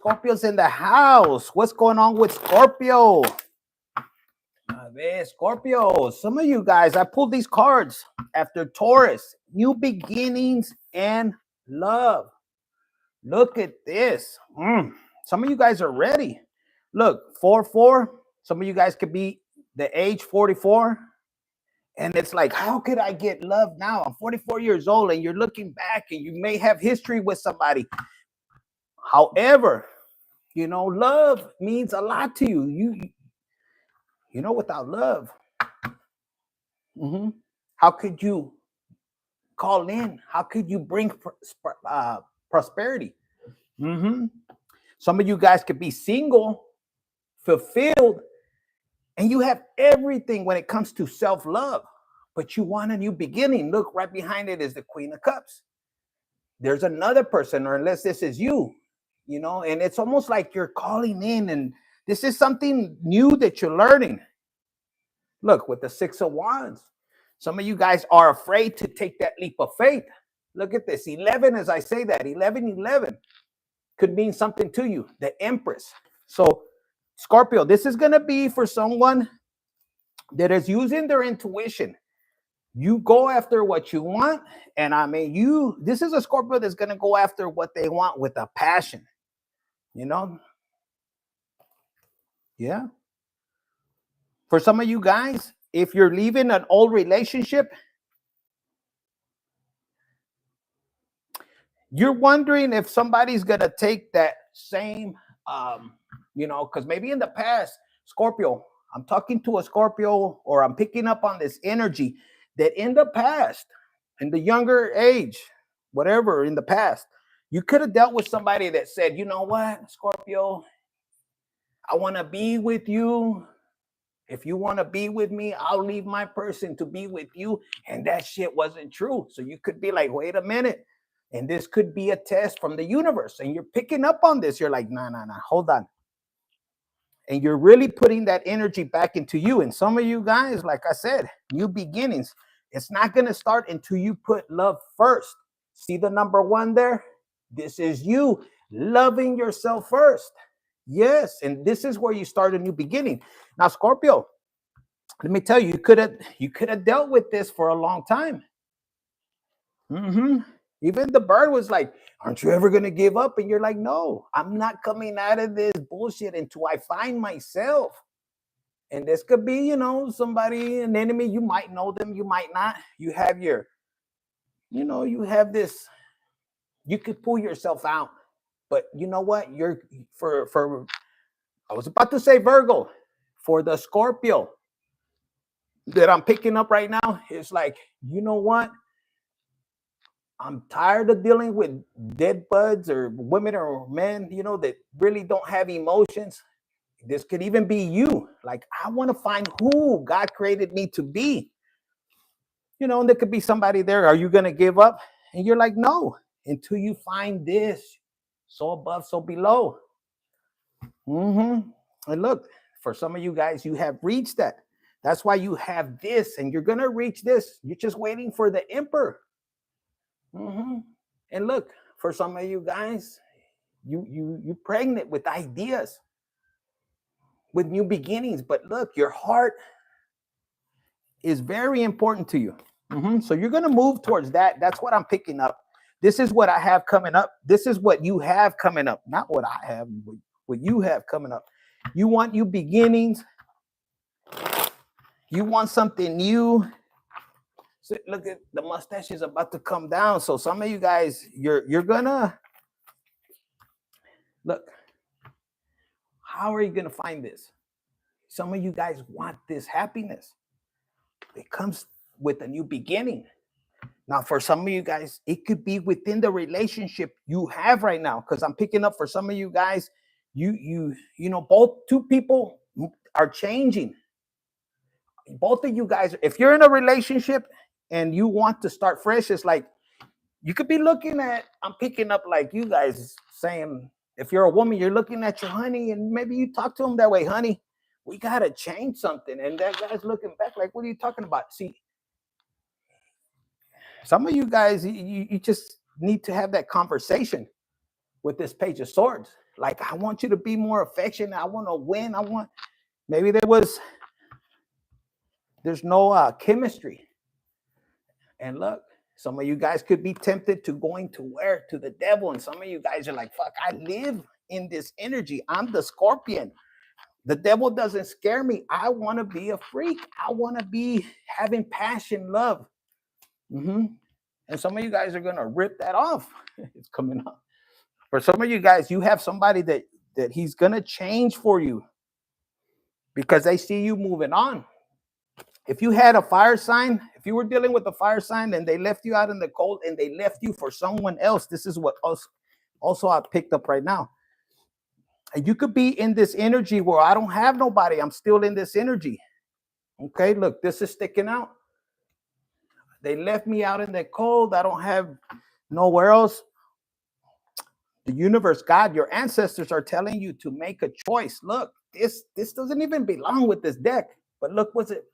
Scorpio's in the house. What's going on with Scorpio? Scorpio, some of you guys, I pulled these cards after Taurus. New beginnings and love. Look at this. Some of you guys are ready. Look, 4-4. Some of you guys could be the age 44. And it's like, how could I get love now? I'm 44 years old and you're looking back and you may have history with somebody. However, you know, love means a lot to you. You know, without love, how could you call in? How could you bring prosperity? Some of you guys could be single, fulfilled, and you have everything when it comes to self-love, but you want a new beginning. Look, right behind it is the Queen of Cups. There's another person, or unless this is you, you know, and it's almost like you're calling in, and this is something new that you're learning. Look, with the Six of Wands, some of you guys are afraid to take that leap of faith. Look at this, 11, as I say that, 11 could mean something to you, the Empress. So, Scorpio, this is going to be for someone that is using their intuition. You go after what you want, and I mean, this is a Scorpio that's going to go after what they want with a passion, you know? Yeah. For some of you guys, if you're leaving an old relationship, you're wondering if somebody's going to take that same, you know, because maybe in the past, Scorpio, I'm talking to a Scorpio, or I'm picking up on this energy that in the past, in the younger age, whatever, in the past, you could have dealt with somebody that said, you know what, Scorpio, I want to be with you. If you want to be with me, I'll leave my person to be with you. And that shit wasn't true. So you could be like, wait a minute. And this could be a test from the universe. And you're picking up on this. You're like, nah, hold on. And you're really putting that energy back into you. And some of you guys, like I said, new beginnings. It's not going to start until you put love first. See the number 1 there? This is you loving yourself first. Yes. And this is where you start a new beginning. Now, Scorpio, let me tell you, you could have dealt with this for a long time. Even the bird was like, aren't you ever going to give up? And you're like, no, I'm not coming out of this bullshit until I find myself. And this could be, you know, somebody, an enemy. You might know them, you might not. You have your, you know, you have this, you could pull yourself out. But you know what? You're I was about to say Virgo, for the Scorpio that I'm picking up right now, it's like, you know what? I'm tired of dealing with dead buds or women or men, you know, that really don't have emotions. This could even be you. Like, I want to find who God created me to be. You know, and there could be somebody there. Are you going to give up? And you're like, no, until you find this. So above, so below. And look, for some of you guys, you have reached that. That's why you have this, and you're going to reach this. You're just waiting for the Emperor. And look, for some of you guys, you pregnant with ideas, with new beginnings. But look, your heart is very important to you. So you're going to move towards that. That's what I'm picking up. This is what I have coming up. This is what you have coming up. Not what I have, but what you have coming up. You want new beginnings. You want something new. So look at the mustache is about to come down. So some of you guys, you're gonna look. How are you gonna find this? Some of you guys want this happiness. It comes with a new beginning. Now, for some of you guys, it could be within the relationship you have right now. Because I'm picking up for some of you guys, you know, both two people are changing. Both of you guys, if you're in a relationship and you want to start fresh, it's like you could be looking at, I'm picking up like you guys saying, if you're a woman, you're looking at your honey and maybe you talk to him that way, honey, we got to change something. And that guy's looking back like, what are you talking about? See, some of you guys, you just need to have that conversation with this Page of Swords. Like, I want you to be more affectionate. I want to win. Maybe there's no chemistry. And look, some of you guys could be tempted to going to where? To the devil. And some of you guys are like, fuck, I live in this energy. I'm the scorpion. The devil doesn't scare me. I want to be a freak. I want to be having passion, love. And some of you guys are going to rip that off. It's coming up. For some of you guys, you have somebody that he's going to change for you because they see you moving on. If you had a fire sign, if you were dealing with a fire sign and they left you out in the cold and they left you for someone else, this is what also I picked up right now. And you could be in this energy where I don't have nobody. I'm still in this energy. Okay, look, this is sticking out. They left me out in the cold. I don't have nowhere else. The universe, God, your ancestors are telling you to make a choice. Look, this doesn't even belong with this deck. But look, what's it?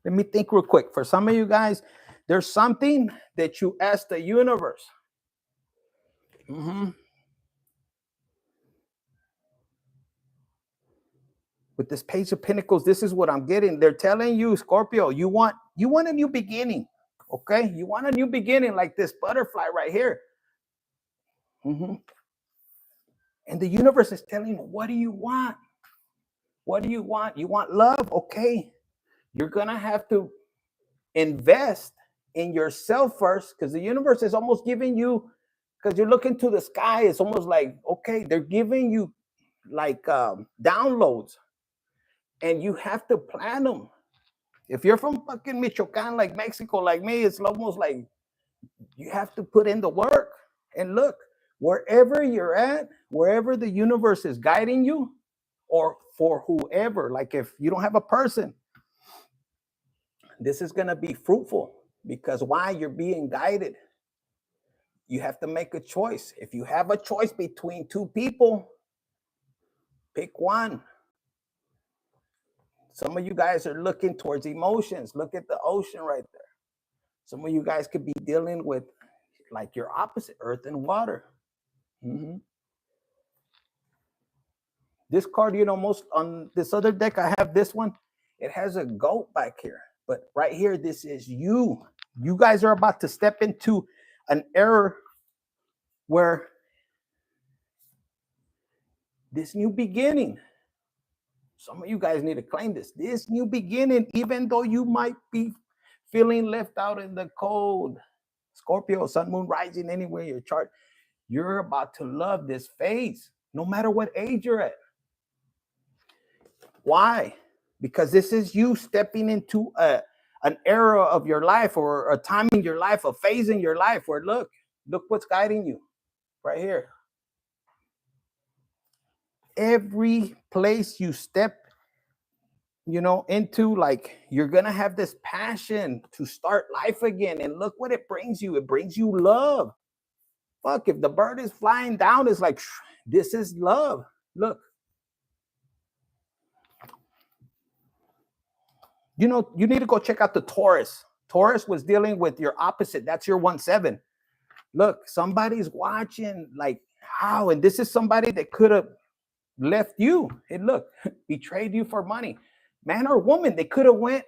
Let me think real quick. For some of you guys, there's something that you ask the universe. With this Page of Pentacles, this is what I'm getting. They're telling you, Scorpio, you want a new beginning. Okay? You want a new beginning like this butterfly right here. And the universe is telling you, what do you want? What do you want? You want love? Okay. You're going to have to invest in yourself first, because the universe is almost giving you, because you're looking to the sky, it's almost like, okay, they're giving you like downloads, and you have to plan them. If you're from fucking Michoacan, like Mexico, like me, it's almost like you have to put in the work. And look, wherever you're at, wherever the universe is guiding you, or for whoever, like if you don't have a person, this is going to be fruitful, because why? You're being guided. You have to make a choice. If you have a choice between two people, pick one. Some of you guys are looking towards emotions. Look at the ocean right there. Some of you guys could be dealing with like your opposite, earth and water. This card, most on this other deck, I have this one. It has a goat back here. But right here, this is you. You guys are about to step into an era where this new beginning, some of you guys need to claim this new beginning, even though you might be feeling left out in the cold. Scorpio, sun, moon, rising, anywhere your chart, you're about to love this phase, no matter what age you're at. Why? Because this is you stepping into an era of your life, or a time in your life, a phase in your life where look what's guiding you right here. Every place you step, into, like, you're gonna have this passion to start life again. And look what it brings you. It brings you love. Fuck, if the bird is flying down, it's like, this is love. Look. You need to go check out the Taurus. Taurus was dealing with your opposite. That's your 1-7. Look, somebody's watching, like, how, and this is somebody that could have left you. And look, betrayed you for money. Man or woman, they could have went.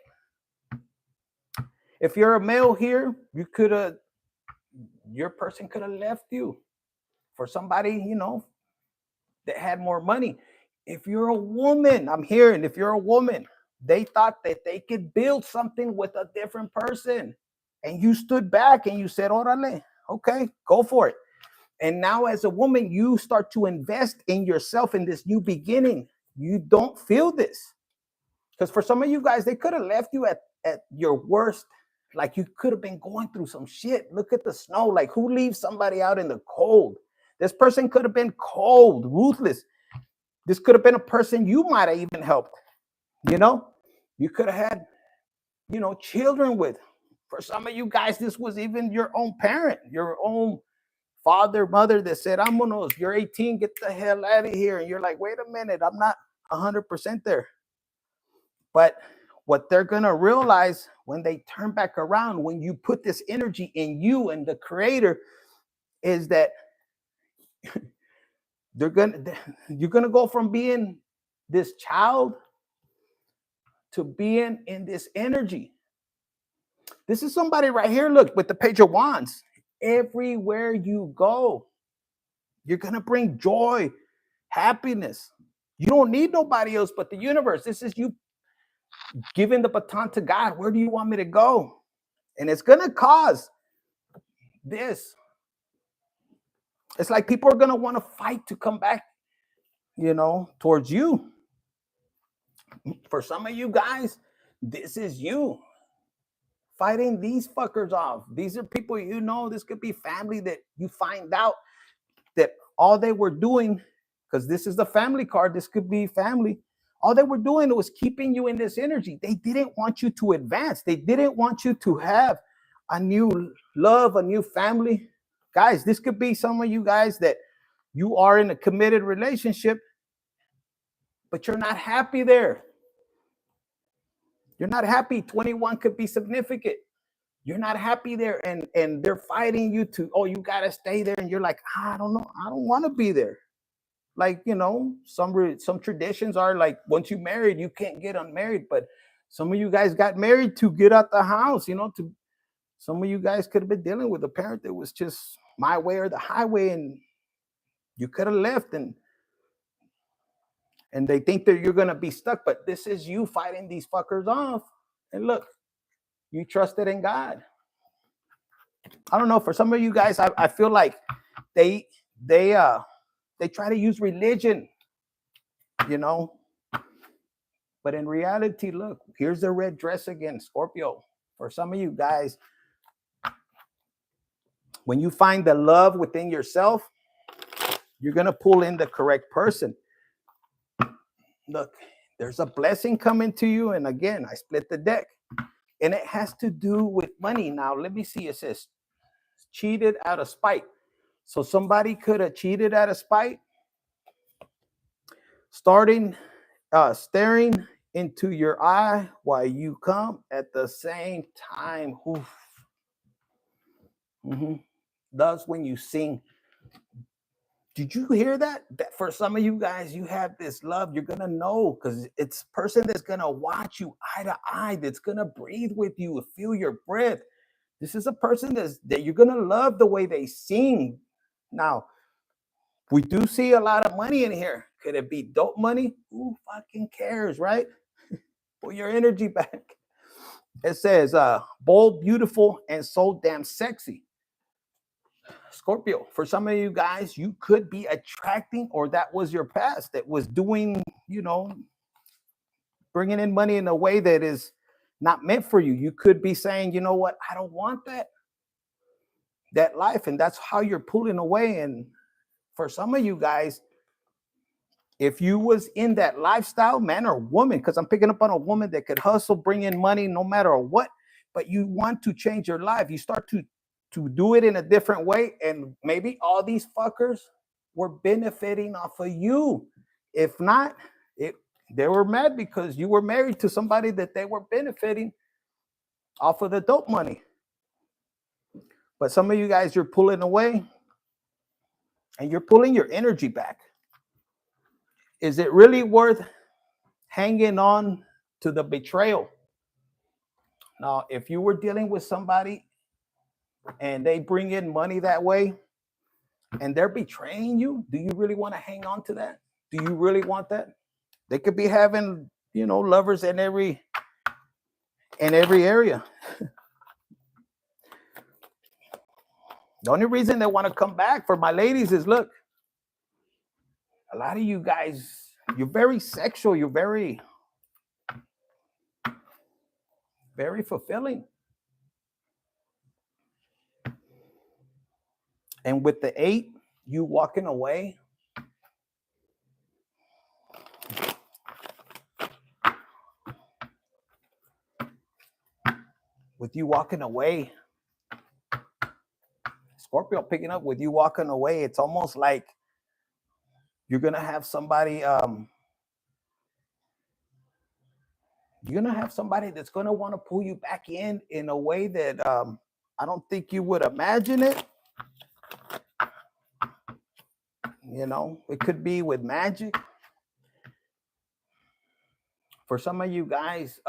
If you're a male here, your person could have left you for somebody, that had more money. If you're a woman, I'm hearing, if you're a woman, they thought that they could build something with a different person. And you stood back and you said, orale, okay, go for it. And now as a woman, you start to invest in yourself in this new beginning. You don't feel this. Because for some of you guys, they could have left you at your worst. Like, you could have been going through some shit. Look at the snow. Like, who leaves somebody out in the cold? This person could have been cold, ruthless. This could have been a person you might have even helped. You could have had, children with. For some of you guys, this was even your own parent, your own father, mother that said, "Vámonos, you're 18, get the hell out of here." And you're like, wait a minute, I'm not 100% there. But what they're going to realize when they turn back around, when you put this energy in you and the creator, is that You're gonna go from being this child to being in this energy. This is somebody right here, look, with the Page of Wands. Everywhere you go, you're gonna bring joy, happiness. You don't need nobody else but the universe. This is you giving the baton to God. Where do you want me to go? And it's gonna cause this. It's like people are gonna want to fight to come back, towards you. For some of you guys, this is you fighting these fuckers off. These are people this could be family that you find out that all they were doing, because this is the family card, this could be family. All they were doing was keeping you in this energy. They didn't want you to advance. They didn't want you to have a new love, a new family. Guys, this could be some of you guys that you are in a committed relationship, but you're not happy there. You're not happy. 21 could be significant. You're not happy there, and they're fighting you to, you got to stay there. And you're like, I don't know. I don't want to be there. Like, some traditions are like, once you married, you can't get unmarried. But some of you guys got married to get out the house, some of you guys could have been dealing with a parent that was just my way or the highway, and you could have left, and they think that you're going to be stuck. But this is you fighting these fuckers off. And look, you trusted in God. I don't know. For some of you guys, I feel like they try to use religion, But in reality, look, here's the red dress again, Scorpio. For some of you guys, when you find the love within yourself, you're going to pull in the correct person. Look, there's a blessing coming to you. And again, I split the deck. And it has to do with money. Now, let me see. It says cheated out of spite. So somebody could have cheated out of spite, staring into your eye while you come at the same time. Thus, when you sing, did you hear that? That for some of you guys, you have this love. You're gonna know, because it's a person that's gonna watch you eye to eye, that's gonna breathe with you, feel your breath. This is a person that you're gonna love the way they sing. Now, we do see a lot of money in here. Could it be dope money? Who fucking cares, right? Put your energy back. It says, bold, beautiful, and so damn sexy. Scorpio, for some of you guys, you could be attracting, or that was your past that was doing, bringing in money in a way that is not meant for you. You could be saying, you know what, I don't want that life. And that's how you're pulling away. And for some of you guys, if you was in that lifestyle, man or woman, because I'm picking up on a woman that could hustle, bring in money no matter what, but you want to change your life, you start to do it in a different way. And maybe all these fuckers were benefiting off of you. If not, they were mad because you were married to somebody that they were benefiting off of the dope money. But some of you guys, you're pulling away and you're pulling your energy back. Is it really worth hanging on to the betrayal? Now, if you were dealing with somebody and they bring in money that way and they're betraying you, do you really want to hang on to that? Do you really want that? They could be having, lovers in every area. The only reason they want to come back, for my ladies, is, look, a lot of you guys, you're very sexual. You're very, very fulfilling. And with the 8, you walking away, with you walking away, Scorpio picking up with you walking away, it's almost like you're going to have somebody, that's going to want to pull you back in a way that I don't think you would imagine it. You know, it could be with magic. For some of you guys,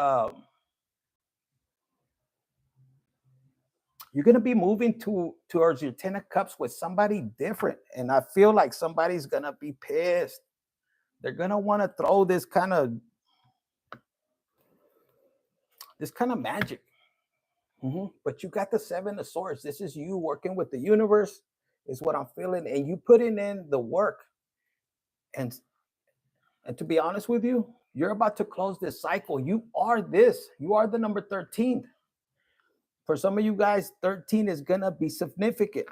you're gonna be moving towards your 10 of Cups with somebody different, and I feel like somebody's gonna be pissed. They're gonna want to throw this kind of magic. But you got the 7 of Swords. This is you working with the universe, is what I'm feeling, and you putting in the work. And to be honest with you, you're about to close this cycle. You are this. You are the number 13. For some of you guys, 13 is gonna be significant.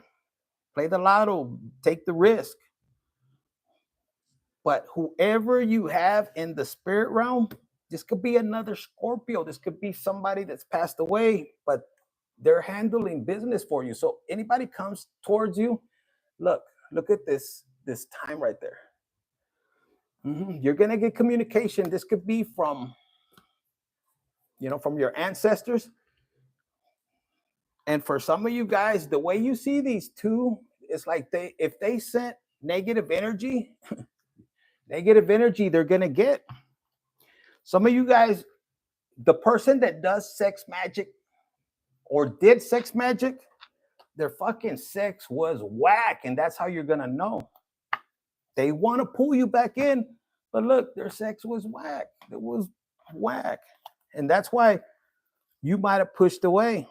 Play the lotto, take the risk. But whoever you have in the spirit realm, this could be another Scorpio. This could be somebody that's passed away, but they're handling business for you. So anybody comes towards you, look at this time right there. You're gonna get communication. This could be from, from your ancestors. And for some of you guys, the way you see these two, it's like if they sent negative energy, they're gonna get. Some of you guys, the person that does sex magic or did sex magic, their fucking sex was whack, and that's how you're gonna know. They want to pull you back in, but look, their sex was whack. It was whack, and that's why you might have pushed away.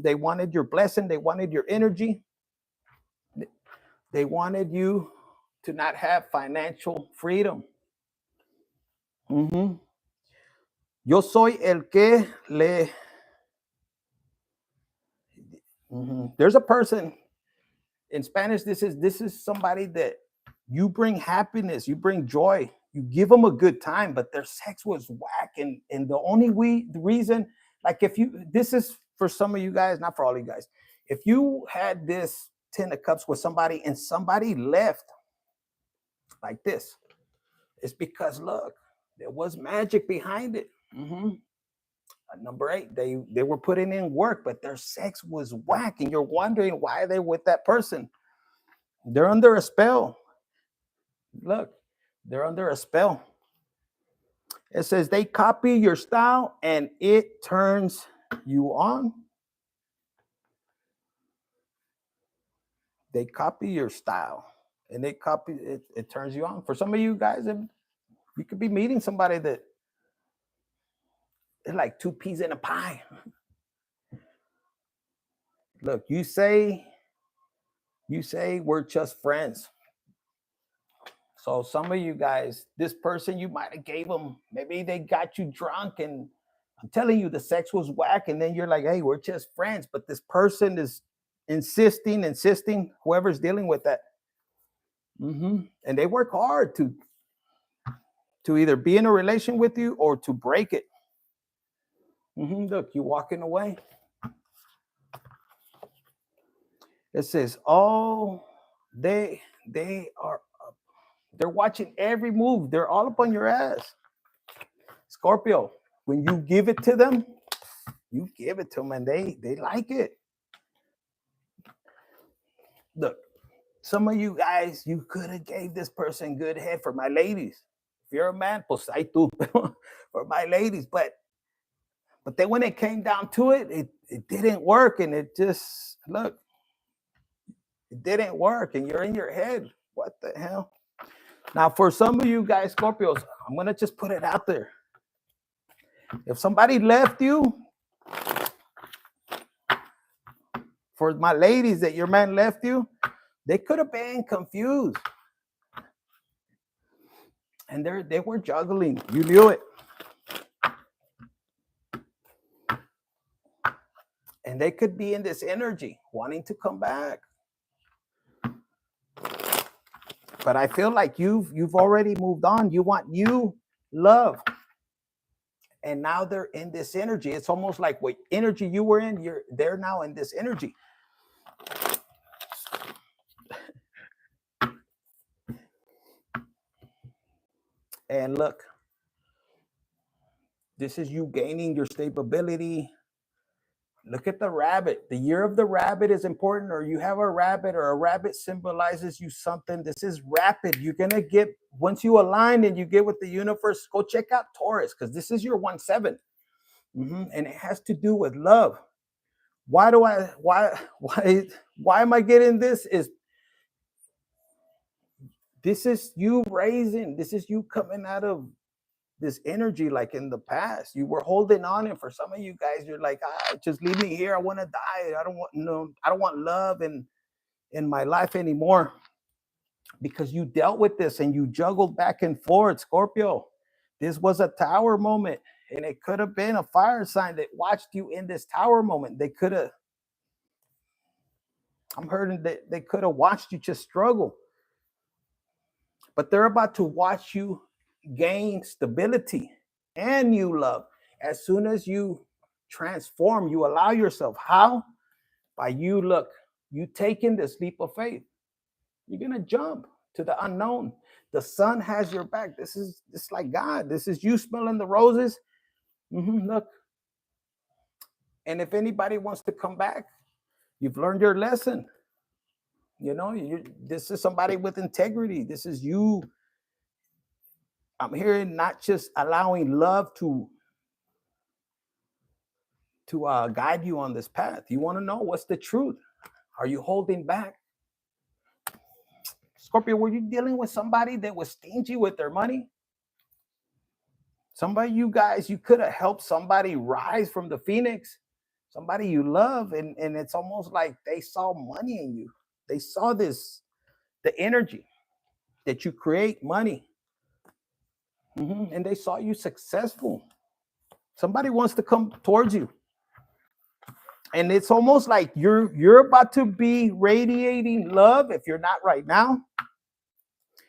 They wanted your blessing. They wanted your energy. They wanted you to not have financial freedom. Yo soy el que le. There's a person in Spanish. This is somebody that you bring happiness, you bring joy, you give them a good time, but their sex was whack, and the reason, like, this is for some of you guys, not for all you guys. If you had this 10 of Cups with somebody and somebody left like this, it's because, look, there was magic behind it. Number 8, they were putting in work, but their sex was whack, and you're wondering why they're with that person. They're under a spell. Look, they're under a spell. It says they copy your style and it turns you on. They copy your style and it turns you on. For some of you guys, you could be meeting somebody that they're like 2 peas in a pie. Look, you say we're just friends. So some of you guys, this person, you might have gave them, maybe they got you drunk, and I'm telling you the sex was whack, and then you're like, hey, we're just friends. But this person is insisting, whoever's dealing with that. And they work hard to either be in a relation with you or to break it. Look, you walking away. It says, oh, they're watching every move. They're all up on your ass. Scorpio, when you give it to them, you give it to them, and they like it. Look, some of you guys, you could have gave this person good head. For my ladies, if you're a man, pues hay tú. For my ladies, but then when it came down to it, it didn't work, and it just, look, it didn't work, and you're in your head. What the hell? Now, for some of you guys, Scorpios, I'm gonna just put it out there. If somebody left you, for my ladies, that your man left you, they could have been confused. And they were juggling. You knew it. And they could be in this energy, wanting to come back. But I feel like you've already moved on. You want new love. And now they're in this energy. It's almost like what energy you were in, they're now in this energy. And look, this is you gaining your stability, Look at the rabbit. The year of the rabbit is important, or you have a rabbit, or a rabbit symbolizes you something. This is rapid. You're going to get, once you align and you get with the universe, go check out Taurus, because this is your 1-7. And it has to do with love. Why am I getting this? This is you raising, this is you coming out of this energy. Like in the past you were holding on, and for some of you guys, you're like, just leave me here, I want to die, I don't want love in my life anymore, because you dealt with this and you juggled back and forth, Scorpio. This was a tower moment, and it could have been a fire sign that watched you in this tower moment. I'm hearing that they could have watched you just struggle, but they're about to watch you gain stability and new love. As soon as you transform, you allow yourself. How? By you taking this leap of faith. You're going to jump to the unknown. The sun has your back. This is like God. This is you smelling the roses. Look. And if anybody wants to come back, you've learned your lesson. This is somebody with integrity. This is you. I'm hearing not just allowing love to guide you on this path. You want to know what's the truth. Are you holding back? Scorpio, were you dealing with somebody that was stingy with their money? Somebody, you guys, you could have helped somebody rise from the phoenix, somebody you love, and it's almost like they saw money in you. They saw the energy that you create money. And they saw you successful. Somebody wants to come towards you. And it's almost like you're about to be radiating love if you're not right now.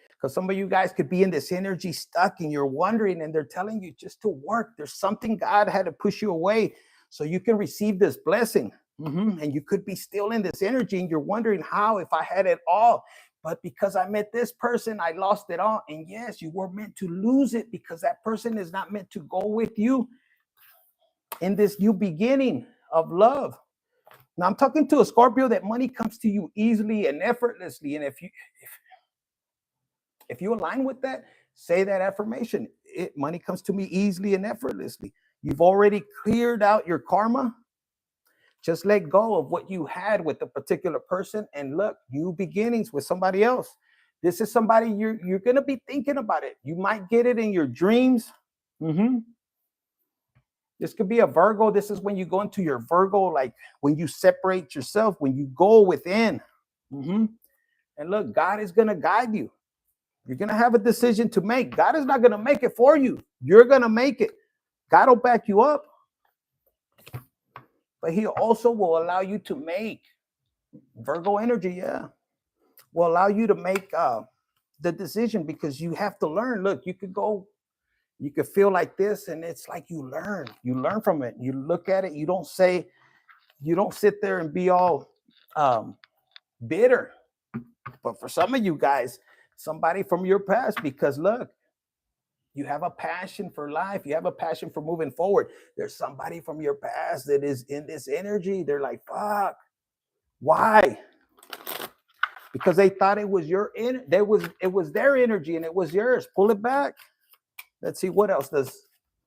Because some of you guys could be in this energy stuck and you're wondering, and they're telling you just to work. There's something God had to push you away so you can receive this blessing. And you could be still in this energy and you're wondering how, if I had it all. But because I met this person, I lost it all. And yes, you were meant to lose it, because that person is not meant to go with you in this new beginning of love. Now I'm talking to a Scorpio that money comes to you easily and effortlessly. And if you align with that, say that affirmation. Money comes to me easily and effortlessly. You've already cleared out your karma. Just let go of what you had with a particular person, and look, new beginnings with somebody else. This is somebody you're going to be thinking about it. You might get it in your dreams. This could be a Virgo. This is when you go into your Virgo, like when you separate yourself, when you go within. And look, God is going to guide you. You're going to have a decision to make. God is not going to make it for you. You're going to make it. God will back you up. But he also will allow you to make Virgo energy, will allow you to make the decision, because you have to learn. Look, you could feel like this, and it's like you learn from it. You look at it. You don't sit there and be all bitter. But for some of you guys, somebody from your past, because look, you have a passion for life. You have a passion for moving forward. There's somebody from your past that is in this energy. They're like, fuck. Why? Because they thought it was it was their energy and it was yours. Pull it back. Let's see what else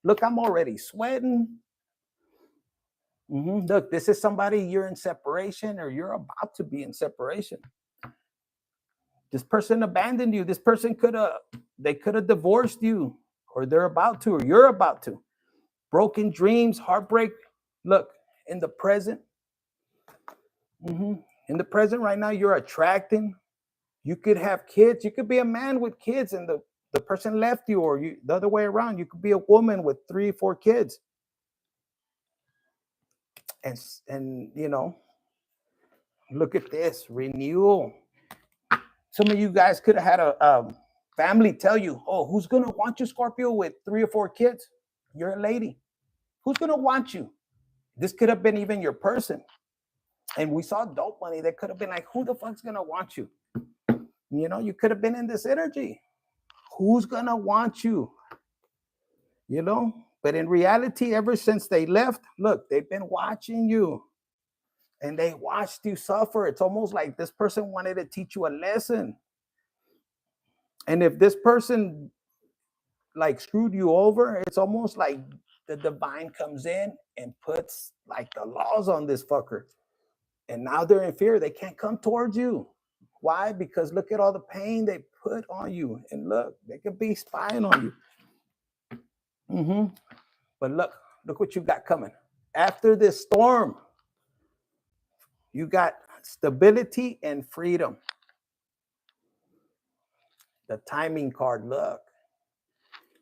look, I'm already sweating. Look, this is somebody you're in separation, or you're about to be in separation. This person abandoned you. This person could have divorced you, or they're about to, or you're about to. Broken dreams, heartbreak. Look, in the present. In the present right now, you're attracting. You could have kids. You could be a man with kids, and the person left you, or the other way around. You could be a woman with 3 or 4 kids. And look at this renewal. Some of you guys could have had a family tell you, oh, who's going to want you, Scorpio, with 3 or 4 kids? You're a lady. Who's going to want you? This could have been even your person. And we saw dope money that could have been like, who the fuck's going to want you? You could have been in this energy. Who's going to want you? But But in reality, ever since they left, look, they've been watching you. And they watched you suffer. It's almost like this person wanted to teach you a lesson. And if this person like screwed you over, it's almost like the divine comes in and puts like the laws on this fucker. And now they're in fear. They can't come towards you. Why? Because look at all the pain they put on you. And look, they could be spying on you. But look what you got coming. After this storm, you got stability and freedom. The timing card, look.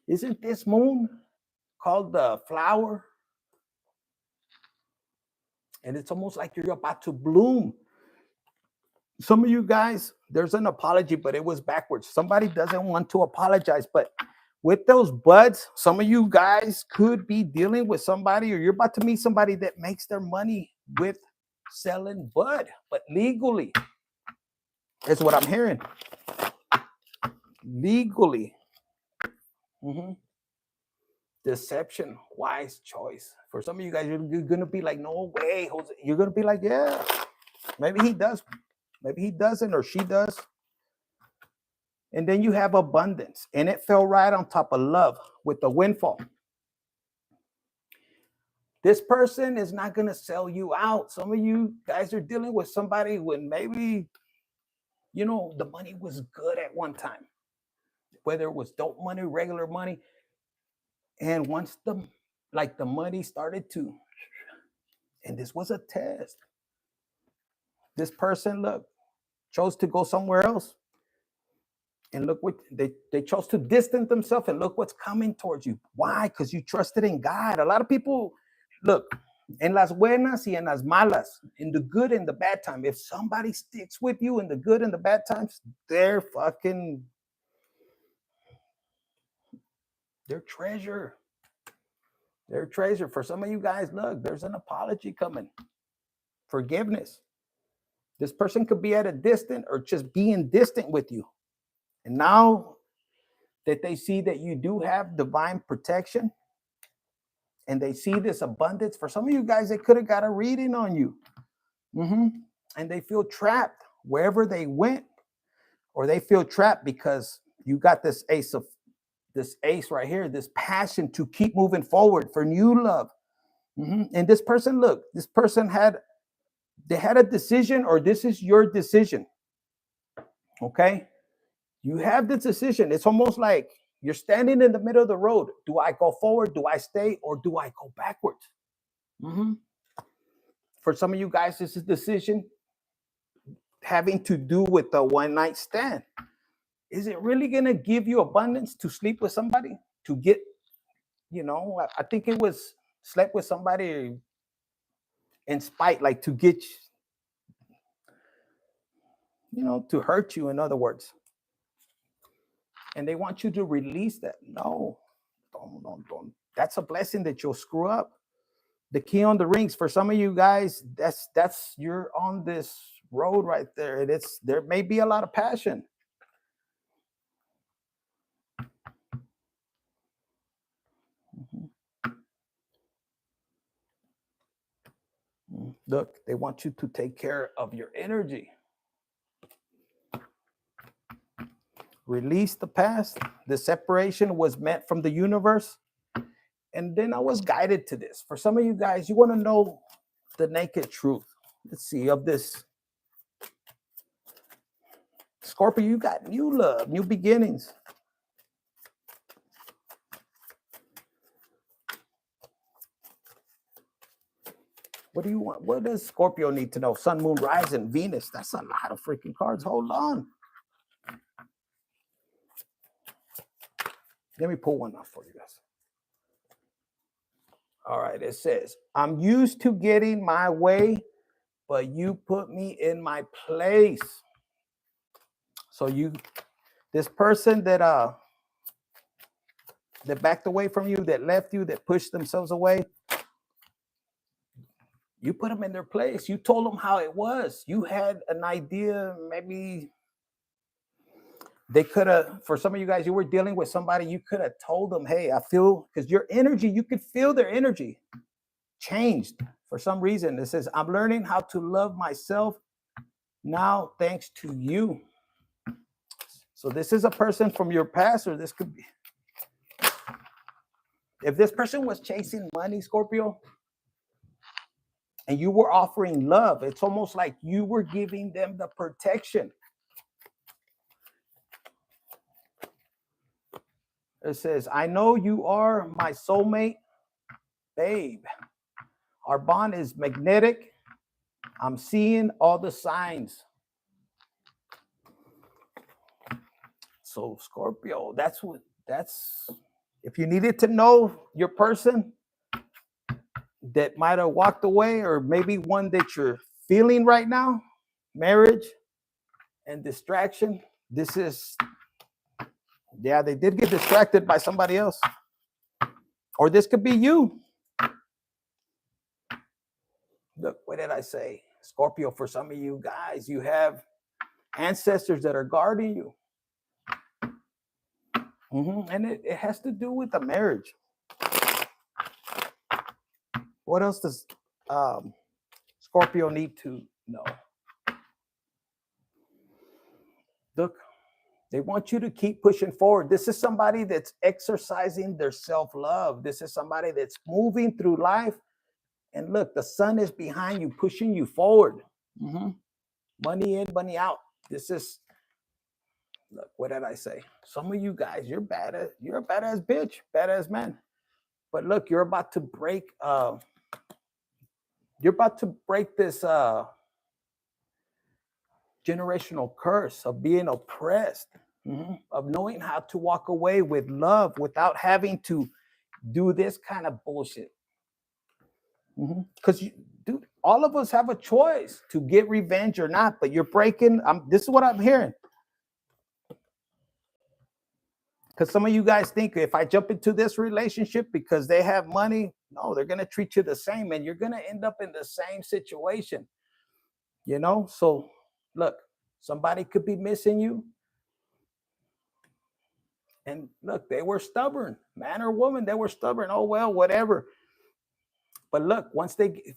Isn't this moon called the flower? And it's almost like you're about to bloom. Some of you guys, there's an apology, but it was backwards. Somebody doesn't want to apologize, but with those buds, some of you guys could be dealing with somebody, or you're about to meet somebody that makes their money with selling bud, but legally. That's what I'm hearing. Legally. Deception, wise choice. For some of you guys, you're gonna be like, no way, Jose. You're gonna be like, yeah, maybe he does, maybe he doesn't, or she does. And then you have abundance, and it fell right on top of love with the windfall. This person is not gonna sell you out. Some of you guys are dealing with somebody when maybe, you know, the money was good at one time, whether it was dope money, regular money. And once the money started to, and this was a test, this person, look, chose to go somewhere else. And look what they chose to distance themselves, and look what's coming towards you. Why? Because you trusted in God. A lot of people, look, en las buenas y en las malas, in the good and the bad time, if somebody sticks with you in the good and the bad times, they're treasure. They're treasure. For some of you guys, look, there's an apology coming. Forgiveness. This person could be at a distance or just being distant with you. And now that they see that you do have divine protection and they see this abundance, for some of you guys, they could have got a reading on you. And they feel trapped wherever they went, or they feel trapped because you got this ace right here, this passion to keep moving forward for new love. And this person, look, this person had a decision, or this is your decision. Okay? You have this decision. It's almost like you're standing in the middle of the road. Do I go forward? Do I stay? Or do I go backwards? For some of you guys, this is a decision having to do with the one night stand. Is it really going to give you abundance to sleep with somebody? To get, I think it was slept with somebody in spite, like to get, to hurt you, in other words. And they want you to release that. No, don't. That's a blessing that you'll screw up. The key on the rings, for some of you guys, that's you're on this road right there. There may be a lot of passion. Look, they want you to take care of your energy. Release the past. The separation was meant from the universe. And then I was guided to this. For some of you guys, you want to know the naked truth. Let's see, of this. Scorpio, you got new love, new beginnings. What do you want? What does Scorpio need to know? Sun, Moon, Rising, Venus. That's a lot of freaking cards. Hold on. Let me pull one off for you guys. All right, it says, I'm used to getting my way, but you put me in my place. So this person that backed away from you, that left you, that pushed themselves away, you put them in their place. You told them how it was. You had an idea, maybe They could have, for some of you guys, you were dealing with somebody, you could have told them, hey, I feel, because your energy, you could feel their energy changed for some reason. It says, I'm learning how to love myself now thanks to you. So this is a person from your past, or this could be, if this person was chasing money, Scorpio, and you were offering love, it's almost like you were giving them the protection. It says, I know you are my soulmate, babe. Our bond is magnetic. I'm seeing all the signs. So Scorpio, that's if you needed to know your person that might have walked away, or maybe one that you're feeling right now, marriage and distraction. This is, yeah, they did get distracted by somebody else. Or this could be you. Look, what did I say? Scorpio, for some of you guys, you have ancestors that are guarding you. And it has to do with the marriage. What else does Scorpio need to know? Look, they want you to keep pushing forward. This is somebody that's exercising their self-love. This is somebody that's moving through life. And look, the sun is behind you, pushing you forward. Money in, money out. This is, look, what did I say? Some of you guys, you're a badass bitch, badass man. But look, you're about to break this generational curse of being oppressed, of knowing how to walk away with love without having to do this kind of bullshit. Because dude, all of us have a choice to get revenge or not, but you're breaking. This is what I'm hearing. Because some of you guys think if I jump into this relationship because they have money, no, they're going to treat you the same, and you're going to end up in the same situation. You know, so look, somebody could be missing you. And look, they were stubborn, man or woman, they were stubborn. Oh, well, whatever. But look,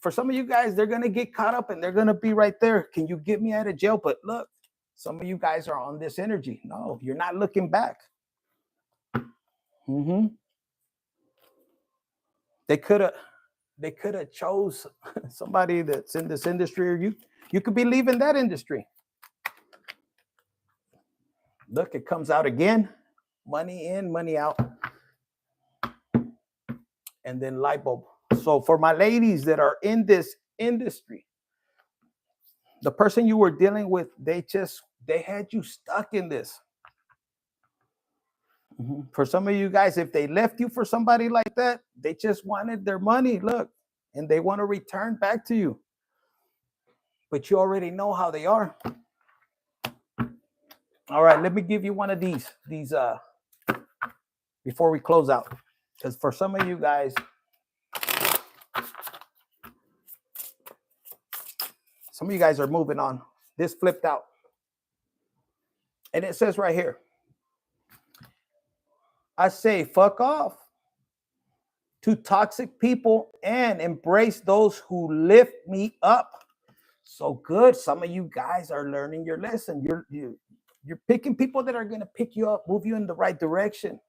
for some of you guys, they're going to get caught up and they're going to be right there. Can you get me out of jail? But look, some of you guys are on this energy. No, you're not looking back. They could have chose somebody that's in this industry, or you could be leaving that industry. Look, it comes out again. Money in, money out. And then light bulb. So for my ladies that are in this industry, the person you were dealing with, they had you stuck in this. For some of you guys, if they left you for somebody like that, they just wanted their money, look, and they want to return back to you. But you already know how they are. All right, let me give you one of these before we close out. Because for some of you guys, some of you guys are moving on. This flipped out. And it says right here, I say, fuck off to toxic people and embrace those who lift me up. So good. Some of you guys are learning your lesson. You're picking people that are going to pick you up, move you in the right direction.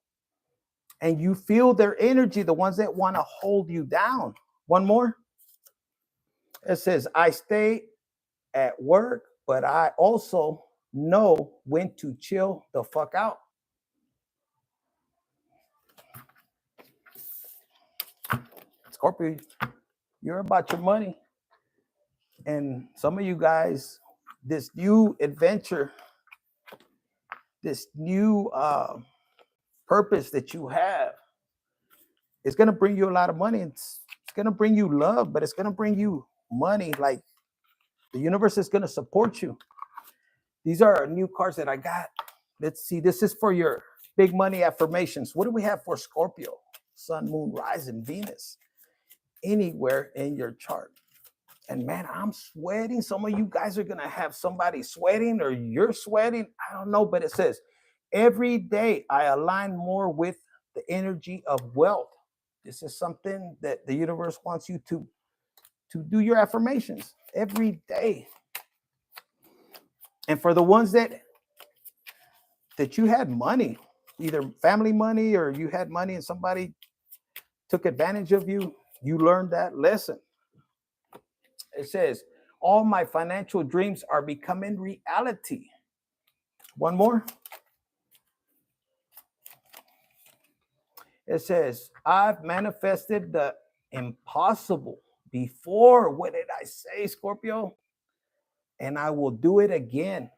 And you feel their energy, the ones that want to hold you down. One more. It says, I stay at work, but I also know when to chill the fuck out. Scorpio, you're about your money. And some of you guys, this new adventure, this new purpose that you have, it's going to bring you a lot of money. It's going to bring you love, but it's going to bring you money. Like the universe is going to support you. These are new cards that I got. Let's see. This is for your big money affirmations. What do we have for Scorpio? Sun, moon, rising, Venus. Anywhere in your chart. And man, I'm sweating. Some of you guys are going to have somebody sweating, or you're sweating. I don't know, but it says, Every day I align more with the energy of wealth. This is something that the universe wants you to do your affirmations every day. And for the ones that you had money, either family money or you had money and somebody took advantage of you, you learned that lesson. It says, all my financial dreams are becoming reality. One more. It says, I've manifested the impossible before. What did I say, Scorpio? And I will do it again.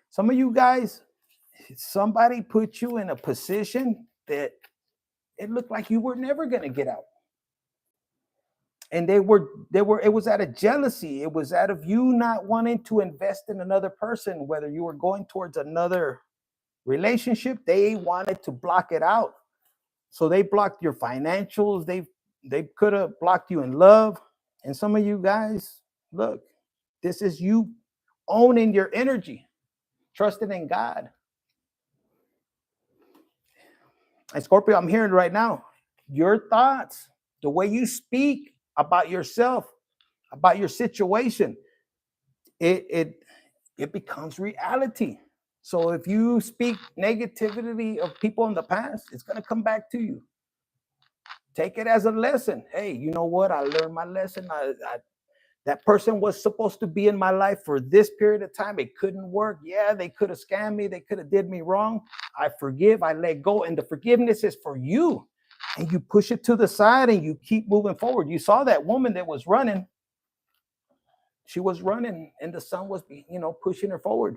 Some of you guys, somebody put you in a position that it looked like you were never going to get out. And it was out of jealousy. It was out of you not wanting to invest in another person, whether you were going towards another relationship, they wanted to block it out. So they blocked your financials. They could have blocked you in love. And some of you guys, look, this is you owning your energy, trusting in God. And Scorpio, I'm hearing right now, your thoughts, the way you speak about yourself, about your situation, it becomes reality. So if you speak negativity of people in the past, it's going to come back to you. Take it as a lesson. Hey, you know what? I learned my lesson. That person was supposed to be in my life for this period of time. It couldn't work. Yeah, they could have scammed me. They could have did me wrong. I forgive. I let go. And the forgiveness is for you. And you push it to the side and you keep moving forward. You saw that woman that was running. She was running and the sun was, pushing her forward.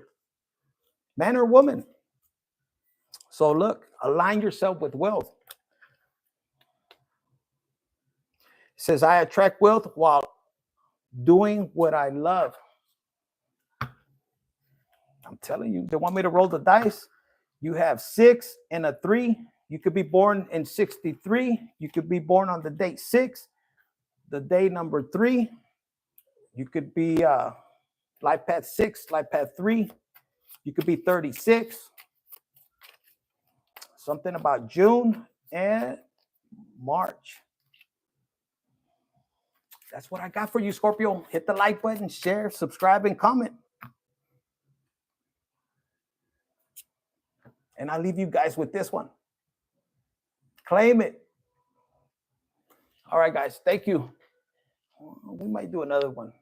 Man or woman. So look, align yourself with wealth. It says, I attract wealth while doing what I love. I'm telling you, they want me to roll the dice. You have 6 and a 3. You could be born in 63. You could be born on the date 6, the day number 3. You could be life path 6, life path 3. You could be 36. Something about June and March. That's what I got for you, Scorpio. Hit the like button, share, subscribe, and comment. And I'll leave you guys with this one. Claim it. All right, guys. Thank you. We might do another one.